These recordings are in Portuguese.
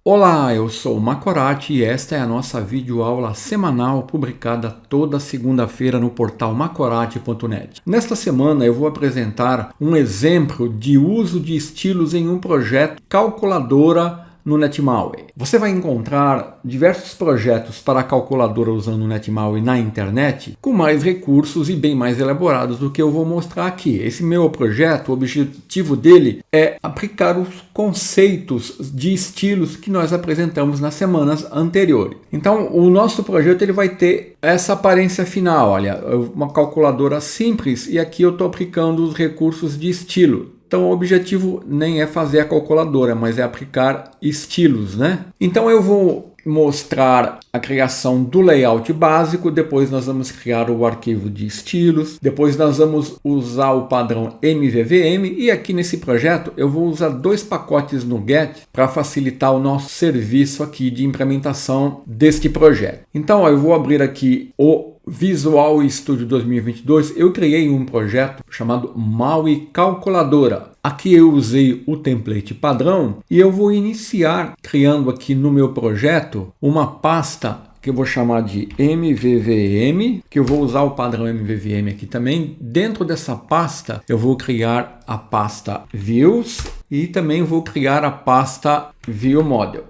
Olá, eu sou o Macorati e esta é a nossa videoaula semanal publicada toda segunda-feira no portal macorati.net. Nesta semana eu vou apresentar um exemplo de uso de estilos em um projeto calculadora no NetMaui. Você vai encontrar diversos projetos para a calculadora usando o NetMaui na internet com mais recursos e bem mais elaborados do que eu vou mostrar aqui. Esse meu projeto, o objetivo dele é aplicar os conceitos de estilos que nós apresentamos nas semanas anteriores. Então, o nosso projeto ele vai ter essa aparência final, olha, uma calculadora simples e aqui eu estou aplicando os recursos de estilo. Então o objetivo nem é fazer a calculadora, mas é aplicar estilos, né? Então eu vou mostrar a criação do layout básico, depois nós vamos criar o arquivo de estilos, depois nós vamos usar o padrão MVVM e aqui nesse projeto eu vou usar dois pacotes no Get para facilitar o nosso serviço aqui de implementação deste projeto. Então eu vou abrir aqui o Visual Studio 2022, eu criei um projeto chamado Maui Calculadora. Aqui eu usei o template padrão e eu vou iniciar criando aqui no meu projeto uma pasta que eu vou chamar de MVVM, que eu vou usar o padrão MVVM aqui também. Dentro dessa pasta eu vou criar a pasta Views e também vou criar a pasta ViewModel.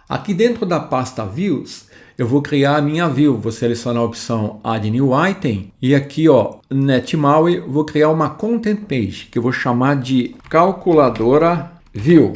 Aqui dentro da pasta Views eu vou criar a minha view, vou selecionar a opção Add New Item e aqui ó, NetMaui, vou criar uma Content Page que eu vou chamar de Calculadora View.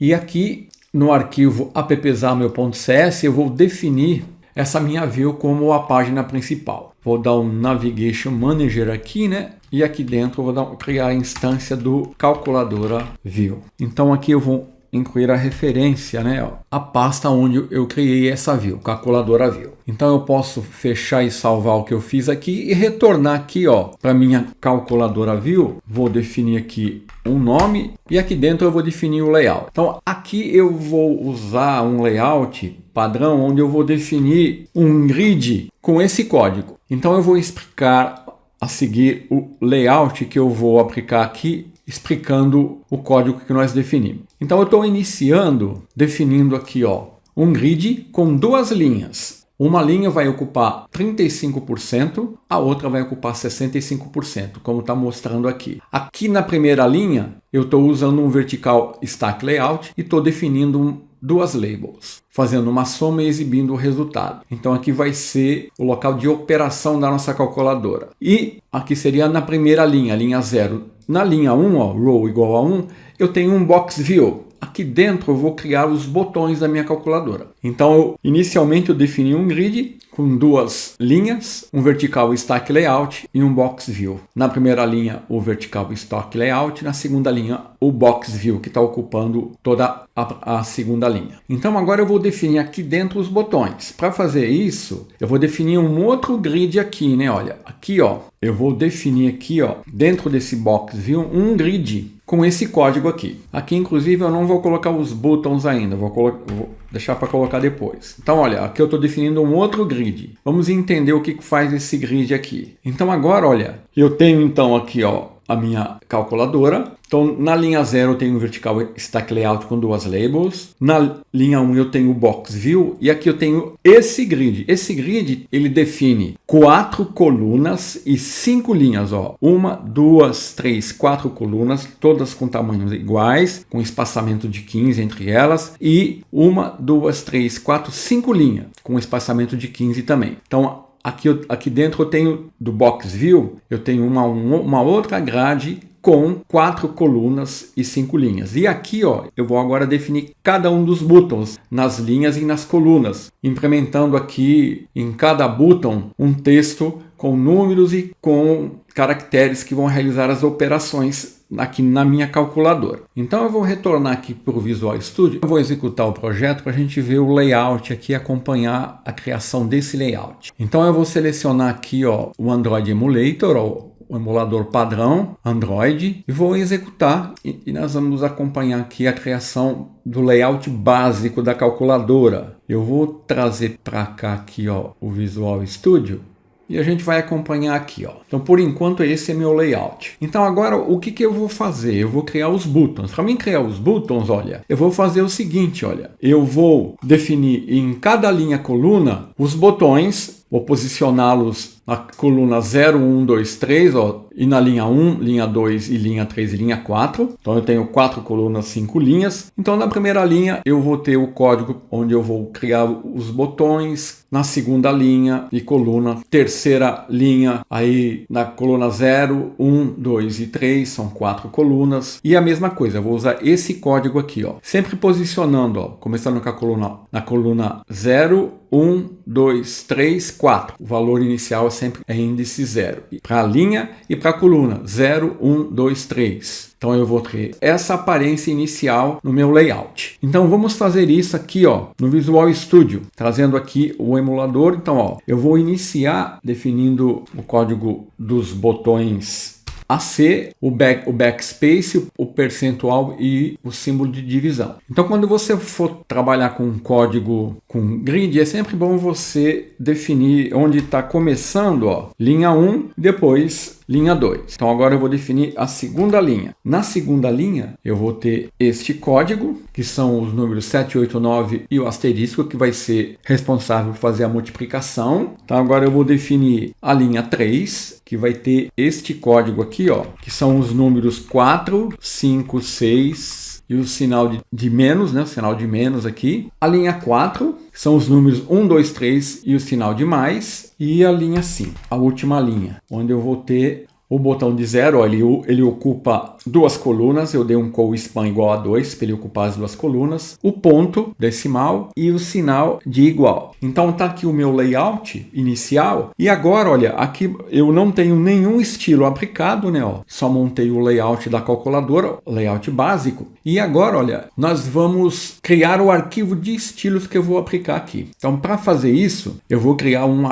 E aqui no arquivo appexaml.cs eu vou definir essa minha view como a página principal. Vou dar um Navigation Manager aqui, né? E aqui dentro eu vou criar a instância do Calculadora View. Então aqui eu vou incluir a referência, né, ó, a pasta onde eu criei essa view, calculadora view. Então eu posso fechar e salvar o que eu fiz aqui e retornar aqui, ó, para minha calculadora view. Vou definir aqui um nome e aqui dentro eu vou definir o layout. Então aqui eu vou usar um layout padrão onde eu vou definir um grid com esse código. Então eu vou explicar a seguir o layout que eu vou aplicar aqui, explicando o código que nós definimos. Então eu estou iniciando definindo aqui ó, um grid com duas linhas. Uma linha vai ocupar 35%, a outra vai ocupar 65%, como está mostrando aqui. Aqui na primeira linha eu estou usando um vertical stack layout e estou definindo duas labels, fazendo uma soma e exibindo o resultado. Então aqui vai ser o local de operação da nossa calculadora. E aqui seria na primeira linha, linha 0. Na linha 1, ó, row igual a 1, eu tenho um box view. Aqui dentro eu vou criar os botões da minha calculadora. Então inicialmente eu defini um grid com duas linhas, um vertical stack layout e um box view. Na primeira linha o vertical stack layout, na segunda linha o box view que está ocupando toda a segunda linha. Então agora eu vou definir aqui dentro os botões. Para fazer isso eu vou definir um outro grid aqui, né? Olha, aqui ó, eu vou definir aqui ó, dentro desse box view um grid com esse código aqui. Aqui inclusive eu não vou colocar os buttons ainda, vou deixar para colocar depois. Então olha, aqui eu estou definindo um outro grid. Vamos entender o que faz esse grid aqui. Então agora olha, eu tenho então aqui ó, a minha calculadora. Então na linha 0 eu tenho um vertical stack layout com duas labels. Na linha 1 eu tenho o box view e aqui eu tenho esse grid. Esse grid ele define 4 colunas e 5 linhas, ó. 1, 2, 3, 4 colunas, todas com tamanhos iguais, com espaçamento de 15 entre elas e 1, 2, 3, 4, 5 linhas, com espaçamento de 15 também. Então aqui dentro eu tenho do box view, eu tenho uma outra grade com 4 colunas e 5 linhas. E aqui ó, eu vou agora definir cada um dos buttons nas linhas e nas colunas, implementando aqui em cada button um texto com números e com caracteres que vão realizar as operações aqui na minha calculadora. Então eu vou retornar aqui para o Visual Studio, eu vou executar o projeto para a gente ver o layout aqui e acompanhar a criação desse layout. Então eu vou selecionar aqui ó, o Android Emulator, ó, o emulador padrão Android, e vou executar e nós vamos acompanhar aqui a criação do layout básico da calculadora. Eu vou trazer para cá aqui ó, o Visual Studio e a gente vai acompanhar aqui, ó. Então, por enquanto, esse é meu layout. Então, agora, o que eu vou fazer? Eu vou criar os buttons. Para mim criar os buttons, olha, eu vou fazer o seguinte, olha. Eu vou definir em cada linha coluna os botões, vou posicioná-los na coluna 0, 1, 2, 3, ó, e na linha 1, linha 2 e linha 3 e linha 4. Então eu tenho 4 colunas, 5 linhas. Então na primeira linha eu vou ter o código onde eu vou criar os botões. Na segunda linha e coluna, terceira linha, aí na coluna 0, 1, 2 e 3, são 4 colunas. E a mesma coisa, eu vou usar esse código aqui, ó, sempre posicionando, ó, começando com a coluna, na coluna 0, 1, 2, 3, 4. O valor inicial é sempre índice 0. Para a linha e para a coluna 0, 1, 2, 3. Então eu vou ter essa aparência inicial no meu layout. Então vamos fazer isso aqui, ó, no Visual Studio, trazendo aqui o emulador. Então, ó, eu vou iniciar definindo o código dos botões AC, o backspace, o percentual e o símbolo de divisão. Então, quando você for trabalhar com um código com grid, é sempre bom você definir onde está começando, ó, linha 1, depois linha 2. Então, agora eu vou definir a segunda linha. Na segunda linha, eu vou ter este código, que são os números 7, 8, 9 e o asterisco, que vai ser responsável por fazer a multiplicação. Então, agora eu vou definir a linha 3, que vai ter este código aqui, ó, que são os números 4, 5, 6 e o sinal de menos, né, o sinal de menos aqui. A linha 4, que são os números 1, 2, 3 e o sinal de mais. E a linha 5, a última linha, onde eu vou ter o botão de 0, ele ocupa duas colunas, eu dei um co-span igual a 2 para ele ocupar as duas colunas, o ponto decimal e o sinal de igual. Então tá aqui o meu layout inicial, e agora, olha, aqui eu não tenho nenhum estilo aplicado, né, ó, só montei o layout da calculadora, o layout básico, e agora, olha, nós vamos criar o arquivo de estilos que eu vou aplicar aqui. Então, para fazer isso, eu vou criar um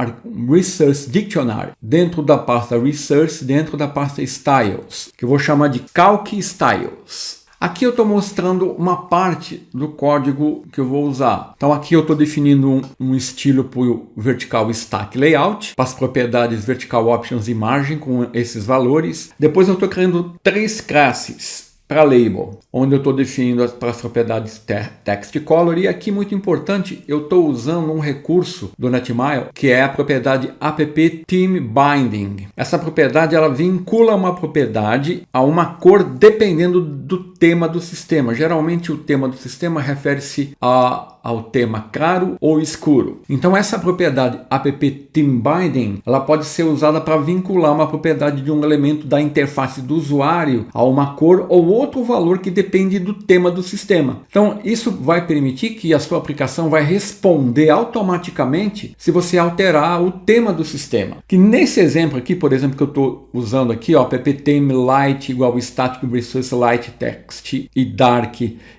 Resource Dictionary dentro da pasta Resource, dentro da pasta Styles, que eu vou chamar de Calc Styles. Aqui eu estou mostrando uma parte do código que eu vou usar. Então aqui eu estou definindo um estilo para o Vertical Stack Layout, para as propriedades Vertical Options e Margin com esses valores. Depois eu estou criando 3 classes para label, onde eu estou definindo para as propriedades text color, e aqui muito importante, eu estou usando um recurso do Netmile que é a propriedade app theme binding. Essa propriedade ela vincula uma propriedade a uma cor dependendo do tema do sistema. Geralmente o tema do sistema refere-se ao tema claro ou escuro. Então essa propriedade app theme binding ela pode ser usada para vincular uma propriedade de um elemento da interface do usuário a uma cor ou outro valor que depende do tema do sistema. Então isso vai permitir que a sua aplicação vai responder automaticamente se você alterar o tema do sistema. Que nesse exemplo aqui, por exemplo, que eu estou usando aqui, ó, app theme light igual static resource light text e dark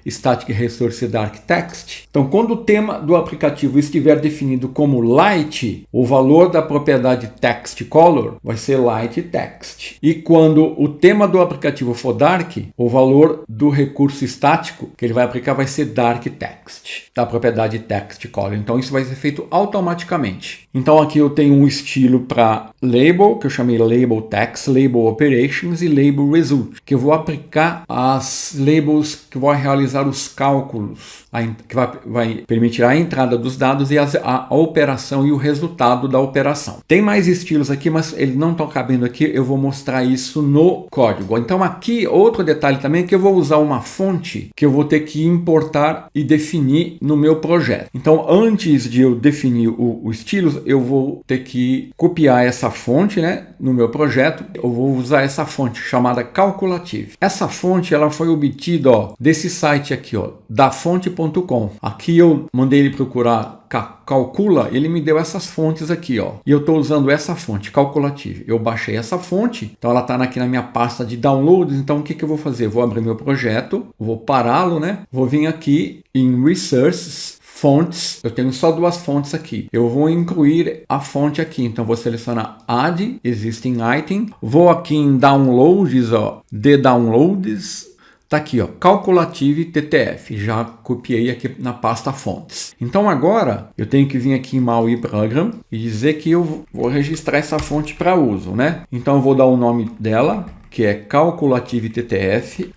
static resource dark text. Então quando o tema do aplicativo estiver definido como light, o valor da propriedade text color vai ser light text. E quando o tema do aplicativo for dark, o valor do recurso estático que ele vai aplicar vai ser dark text, da propriedade text color. Então isso vai ser feito automaticamente. Então aqui eu tenho um estilo para label, que eu chamei label text, label operations e label result, que eu vou aplicar as labels que vão realizar os cálculos, que vai permitir a entrada dos dados e a operação e o resultado da operação. Tem mais estilos aqui, mas eles não estão cabendo aqui, eu vou mostrar isso no código. Então aqui, outro detalhe também é que eu vou usar uma fonte que eu vou ter que importar e definir no meu projeto. Então antes de eu definir o estilos, eu vou ter que copiar essa fonte, né, no meu projeto. Eu vou usar essa fonte chamada Calculative. Essa fonte ela foi obtida, ó, desse site aqui, ó, dafonte.com. Aqui eu mandei ele procurar calcula, ele me deu essas fontes aqui, ó. E eu estou usando essa fonte, Calculative. Eu baixei essa fonte, então ela está aqui na minha pasta de downloads. Então o que eu vou fazer? Vou abrir meu projeto, vou pará-lo, né? Vou vir aqui em Resources, Fontes, eu tenho só 2 fontes aqui. Eu vou incluir a fonte aqui, então vou selecionar Add Existing Item. Vou aqui em Downloads, ó, The Downloads. Tá aqui, ó, Calculative TTF, já copiei aqui na pasta fontes. Então agora eu tenho que vir aqui em MAUI Program e dizer que eu vou registrar essa fonte para uso, né? Então eu vou dar o nome dela, que é Calculative TTF,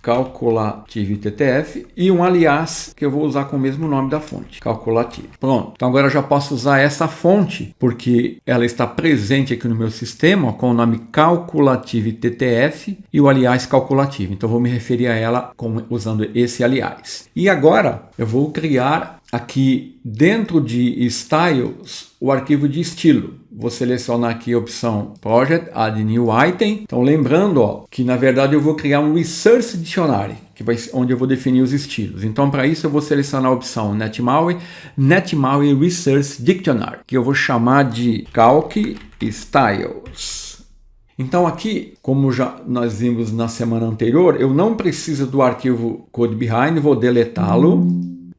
e um alias que eu vou usar com o mesmo nome da fonte, Calculative. Pronto, então agora eu já posso usar essa fonte, porque ela está presente aqui no meu sistema, ó, com o nome Calculative TTF e o alias Calculative. Então eu vou me referir a ela usando esse alias. E agora eu vou criar aqui dentro de Styles o arquivo de estilo. Vou selecionar aqui a opção Project, Add New Item. Então lembrando, ó, que na verdade eu vou criar um Resource Dictionary, que vai ser onde eu vou definir os estilos. Então para isso eu vou selecionar a opção NetMAUI Resource Dictionary, que eu vou chamar de Calc Styles. Então aqui, como já nós vimos na semana anterior, eu não preciso do arquivo Code Behind, vou deletá-lo.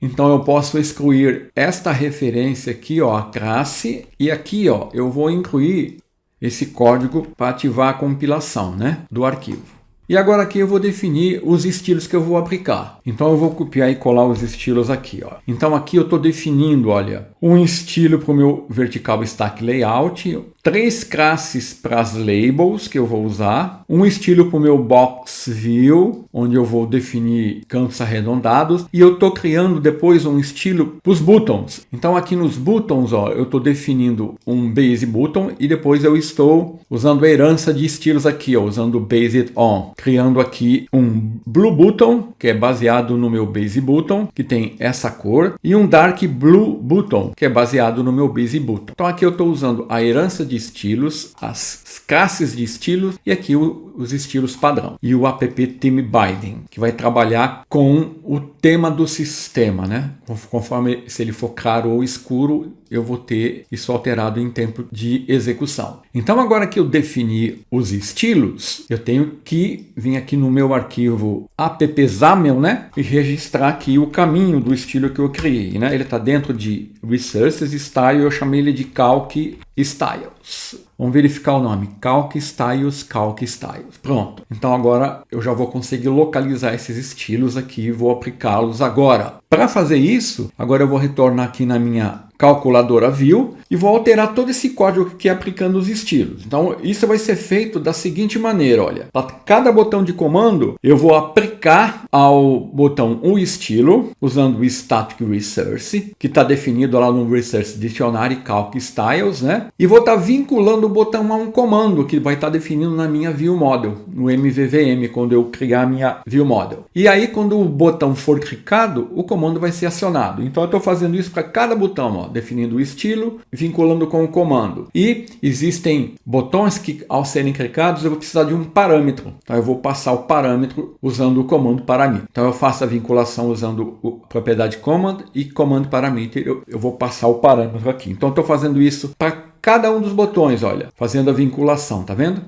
Então eu posso excluir esta referência aqui, ó, a classe, e aqui, ó, eu vou incluir esse código para ativar a compilação, né, do arquivo. E agora aqui eu vou definir os estilos que eu vou aplicar. Então eu vou copiar e colar os estilos aqui, ó. Então aqui eu estou definindo, olha, um estilo para o meu Vertical Stack Layout, 3 classes para as labels que eu vou usar, um estilo para o meu Box View, onde eu vou definir campos arredondados, e eu estou criando depois um estilo para os buttons. Então aqui nos buttons, ó, eu estou definindo um Base Button e depois eu estou usando a herança de estilos aqui, ó, usando o Based On, criando aqui um Blue Button, que é baseado no meu Base Button, que tem essa cor, e um Dark Blue Button, que é baseado no meu Base Button. Então aqui eu estou usando a herança de estilos, as classes de estilos e aqui os estilos padrão. E o app Theme Binding, que vai trabalhar com o tema do sistema, né? Conforme se ele for claro ou escuro, eu vou ter isso alterado em tempo de execução. Então agora que eu defini os estilos, eu tenho que vir aqui no meu arquivo appxaml, né? E registrar aqui o caminho do estilo que eu criei, né? Ele está dentro de Resources Style, eu chamei ele de Calc Styles. Vamos verificar o nome, Calc Styles, Calc Styles. Pronto. Então agora eu já vou conseguir localizar esses estilos aqui e vou aplicá-los agora. Para fazer isso, agora eu vou retornar aqui na minha calculadora View e vou alterar todo esse código aqui aplicando os estilos. Então isso vai ser feito da seguinte maneira, olha. Para cada botão de comando, eu vou aplicar ao botão um estilo, usando o Static Resource, que está definido lá no Resource Dictionary Calc Styles, né? E vou estar vinculando o botão a um comando que vai estar definido na minha View Model, no MVVM, quando eu criar a minha View Model. E aí, quando o botão for clicado, o comando vai ser acionado. Então eu estou fazendo isso para cada botão, ó, definindo o estilo, vinculando com o comando. E existem botões que, ao serem clicados, eu vou precisar de um parâmetro. Então eu vou passar o parâmetro usando o comando parameter. Então eu faço a vinculação usando a propriedade command e command parameter. Eu vou passar o parâmetro aqui. Então estou fazendo isso para cada um dos botões, olha, fazendo a vinculação, tá vendo?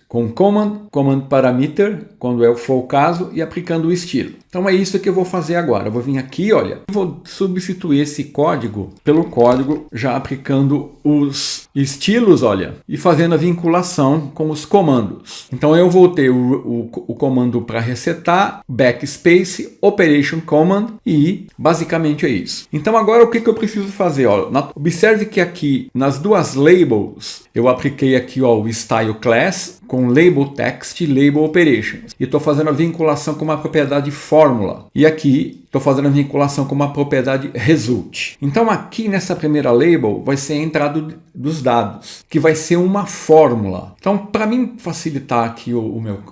Com command parameter, quando for o caso, e aplicando o estilo. Então é isso que eu vou fazer agora. Eu vou vir aqui, olha, vou substituir esse código pelo código já aplicando os estilos, olha, e fazendo a vinculação com os comandos. Então eu vou ter o comando para resetar, backspace, operation command e basicamente é isso. Então agora o que eu preciso fazer? Olha, observe que aqui nas duas labels eu apliquei aqui, ó, o style class com label text e label operations. E estou fazendo a vinculação com uma propriedade fórmula. E aqui estou fazendo a vinculação com uma propriedade result. Então aqui nessa primeira label vai ser a entrada dos dados, que vai ser uma fórmula. Então para mim facilitar aqui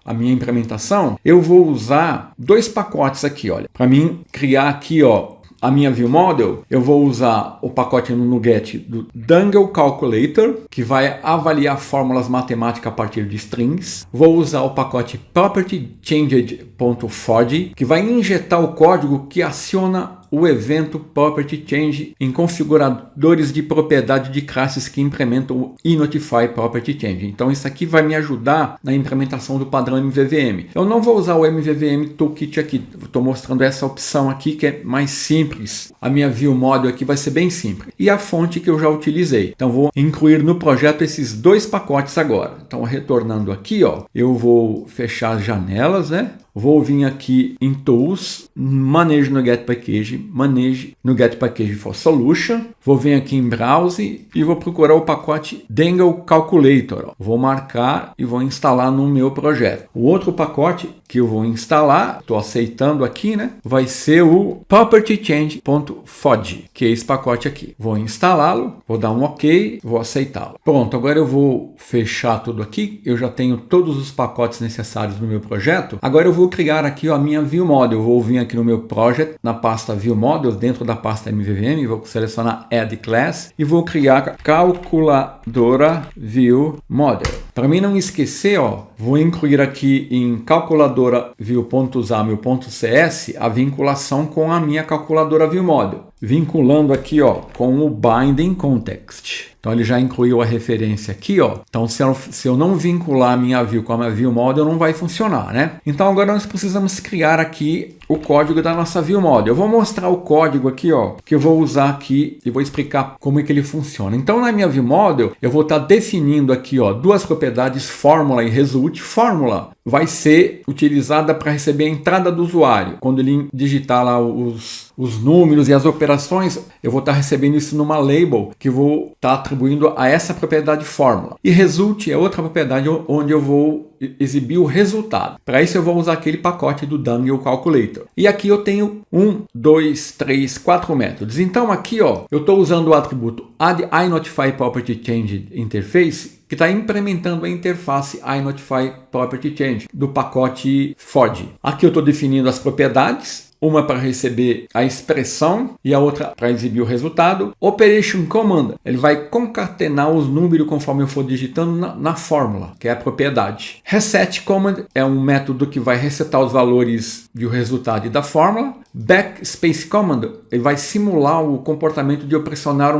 a minha implementação, eu vou usar dois pacotes aqui, olha. Para mim criar aqui, ó, a minha View Model, eu vou usar o pacote no NuGet do Dangle Calculator, que vai avaliar fórmulas matemáticas a partir de strings. Vou usar o pacote Property Changed.fog, que vai injetar o código que aciona o evento Property Change em configuradores de propriedade de classes que implementam o eNotify Property Change. Então isso aqui vai me ajudar na implementação do padrão MVVM. Eu não vou usar o MVVM Toolkit aqui, estou mostrando essa opção aqui que é mais simples. A minha View Model aqui vai ser bem simples. E a fonte que eu já utilizei. Então vou incluir no projeto esses dois pacotes agora. Então retornando aqui, ó, eu vou fechar as janelas, né? vou vir aqui em Tools, Manage no Get Package, Manage no Get Package for Solution. Vou vir aqui em Browse e vou procurar o pacote Dangle Calculator. Vou marcar e vou instalar no meu projeto. O outro pacote que eu vou instalar, estou aceitando aqui, né? Vai ser o PropertyChange.fod, que é esse pacote aqui. Vou instalá-lo, vou dar um OK, vou aceitá-lo. Pronto, agora eu vou fechar tudo aqui. Eu já tenho todos os pacotes necessários no meu projeto. Agora eu vou criar aqui a minha ViewModel. Eu vou vir aqui no meu Project, na pasta ViewModel, dentro da pasta MVVM, vou selecionar Add Class e vou criar calculadora ViewModel. Para mim não esquecer, ó, vou incluir aqui em calculadora view.xaml.cs a vinculação com a minha calculadora ViewModel. Vinculando aqui, ó, com o Binding Context. Então ele já incluiu a referência aqui, ó. Então se eu não vincular a minha view com a minha ViewModel, não vai funcionar, né? Então agora nós precisamos criar aqui o código da nossa ViewModel. Eu vou mostrar o código aqui, ó, que eu vou usar aqui e vou explicar como é que ele funciona. Então na minha ViewModel, eu vou estar definindo aqui, ó, duas propriedades, Fórmula e Result. Fórmula vai ser utilizada para receber a entrada do usuário. Quando ele digitar lá os números e as operações, eu vou estar recebendo isso numa label que vou estar atribuindo a essa propriedade Fórmula. E Result é outra propriedade onde eu vou exibir o resultado. Para isso eu vou usar aquele pacote do Dangle Calculator. E aqui eu tenho 1, 2, 3, 4 métodos. Então aqui, ó, eu estou usando o atributo add iNotify Property Change Interface, que está implementando a interface iNotify Property Change do pacote FOD. Aqui eu estou definindo as propriedades, uma para receber a expressão e a outra para exibir o resultado. Operation Command, ele vai concatenar os números conforme eu for digitando na fórmula, que é a propriedade. Reset Command é um método que vai resetar os valores do resultado e da fórmula. Backspace Command, ele vai simular o comportamento de eu pressionar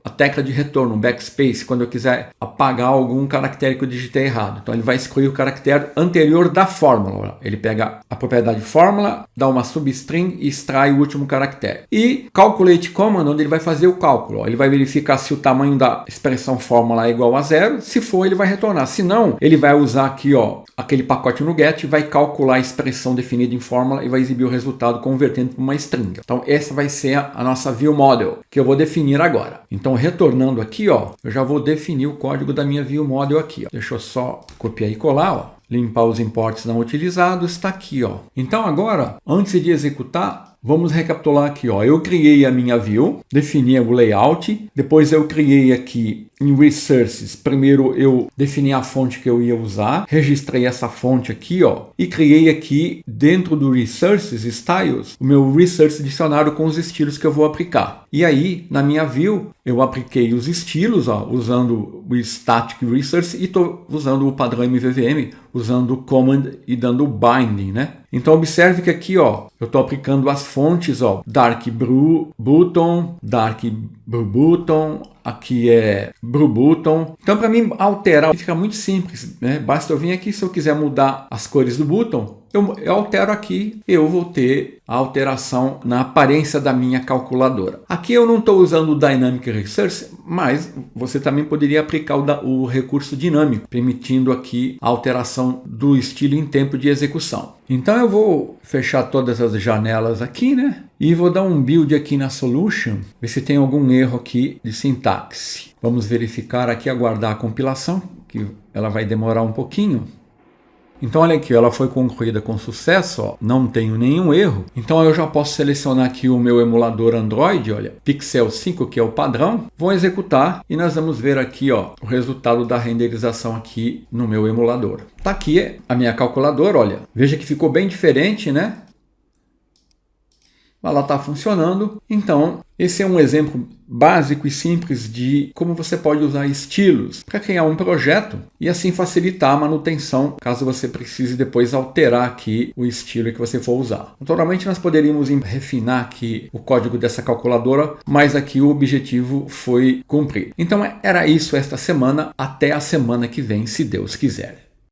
a tecla de retorno, um backspace, quando eu quiser apagar algum caractere que eu digitei errado. Então ele vai excluir o caractere anterior da fórmula. Ele pega a propriedade fórmula, dá uma substring e extrai o último caractere. E Calculate Command, onde ele vai fazer o cálculo. Ele vai verificar se o tamanho da expressão fórmula é igual a 0. Se for, ele vai retornar. Se não, ele vai usar aqui, ó, aquele pacote no get, vai calcular a expressão definida em fórmula e vai exibir o resultado convertendo para uma string. Então essa vai ser a nossa ViewModel, que eu vou definir agora. Então retornando aqui, ó, eu já vou definir o código da minha ViewModel aqui, ó. Deixa eu só copiar e colar, ó. Limpar os imports não utilizados, está aqui, ó. Então agora, antes de executar, vamos recapitular aqui, ó. Eu criei a minha view, defini o layout, depois eu criei aqui em Resources. Primeiro eu defini a fonte que eu ia usar, registrei essa fonte aqui, ó, e criei aqui dentro do Resources Styles o meu Resource dicionário com os estilos que eu vou aplicar. E aí, na minha view, eu apliquei os estilos, ó, usando o Static Resource e estou usando o padrão MVVM, usando o Command e dando o Binding, né? Então observe que aqui, ó, eu estou aplicando as fontes, ó, Dark Blue Button, Dark Blue Button, aqui é Blue Button. Então para mim alterar fica muito simples, né? Basta eu vir aqui, se eu quiser mudar as cores do button, eu altero aqui, eu vou ter a alteração na aparência da minha calculadora. Aqui eu não estou usando o Dynamic Resource, mas você também poderia aplicar o recurso dinâmico, permitindo aqui a alteração do estilo em tempo de execução. Então eu vou fechar todas as janelas aqui, né? E vou dar um build aqui na Solution, ver se tem algum erro aqui de sintaxe. Vamos verificar aqui, aguardar a compilação, que ela vai demorar um pouquinho. Então olha aqui, ela foi concluída com sucesso, ó, não tenho nenhum erro. Então eu já posso selecionar aqui o meu emulador Android, olha, Pixel 5, que é o padrão. Vou executar e nós vamos ver aqui, ó, o resultado da renderização aqui no meu emulador. Tá aqui a minha calculadora, olha, veja que ficou bem diferente, né? Ela está funcionando. Então, esse é um exemplo básico e simples de como você pode usar estilos para criar um projeto e assim facilitar a manutenção, caso você precise depois alterar aqui o estilo que você for usar. Naturalmente, nós poderíamos refinar aqui o código dessa calculadora, mas aqui o objetivo foi cumprido. Então, era isso esta semana. Até a semana que vem, se Deus quiser.